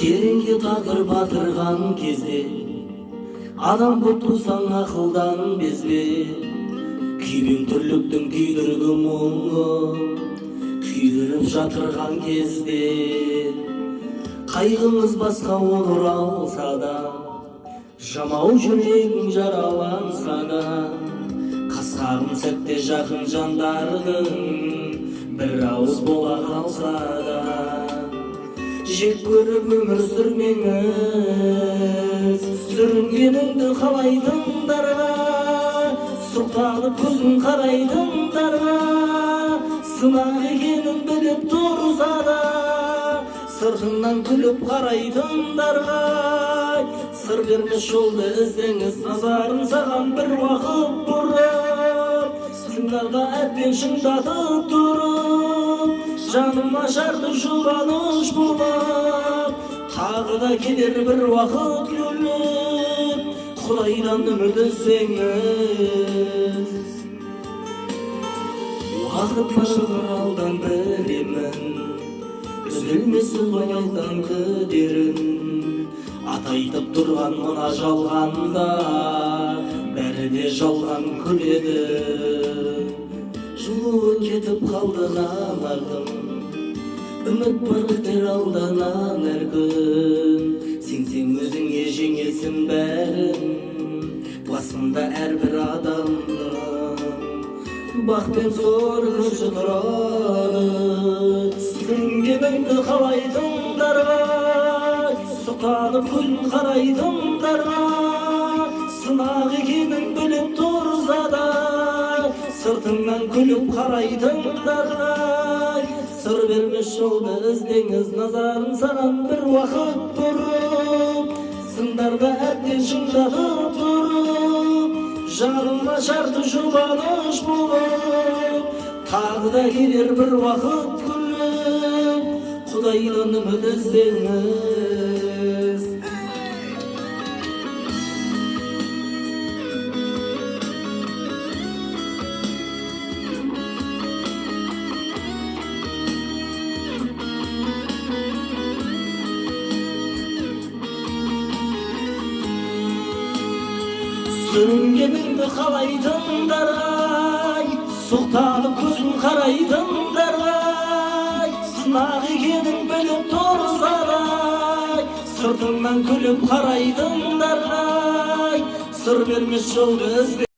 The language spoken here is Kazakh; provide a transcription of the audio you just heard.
тереңге тағдыр батырған кезде адам боп тусаң ақылдан безбе. Күйбең тірліктің күйдіргі мұңы күйдіріп жатырған кезде қайғымыз басқа олар алса да, жамау жүрегің жараланса да, қасқағым сәтте жақын жандардың бір ауыз бола қалса да, жек көріп өмір сүрмеңіз, сүрінгеніңді қалайтындарға, сұқтанып көзін қарайтындарға, сынақ екенін біліп тұрса да, сыртыңнан күліп қарайтындарға, сыр бермес жолды іздеңіз, назарын саған бір уақыт бұрып, сыңарда әтпен шыңдатып тұрып, жаным ашарды жұбаныш болып, тағы да келер бір уақыт күліп, Құдайдан үміт үзбеңіз. Уақыт барығыр алдан білемін, үзілмес ұлғайдан күдерін, атайтып тұрған мына жалғанда бәрі де жалған күледі. Жылуы кетіп қалды намардың, үміт бар өтер алданан әр күн, сенсең өзіңе жеңесің бәрін, басында әрбір адамның бақ пен зор күші тұрады. Сүрінгеніңді қалайтындарға, сұқтанып күн қарайтындарға, сынақ екенін біліп тұрса да, сыртыңнан күліп қарайтындарға, сыр бермес жолды іздеңіз, назарын саған бір уақыт бұрып, сыңдарда әбден шыңдатып тұрып, жаным ашарды жұбаныш болып, тағы да келер бір уақыт күліп, Құдайдан үміт іздеңіз. Сүрінгеніңді қалайтындарға, сұқтанып көзін қарайтындарға, сынақ екенін біліп тұрса да, сыртыңнан күліп қарайтындарға, сыр бермес жолды ізде.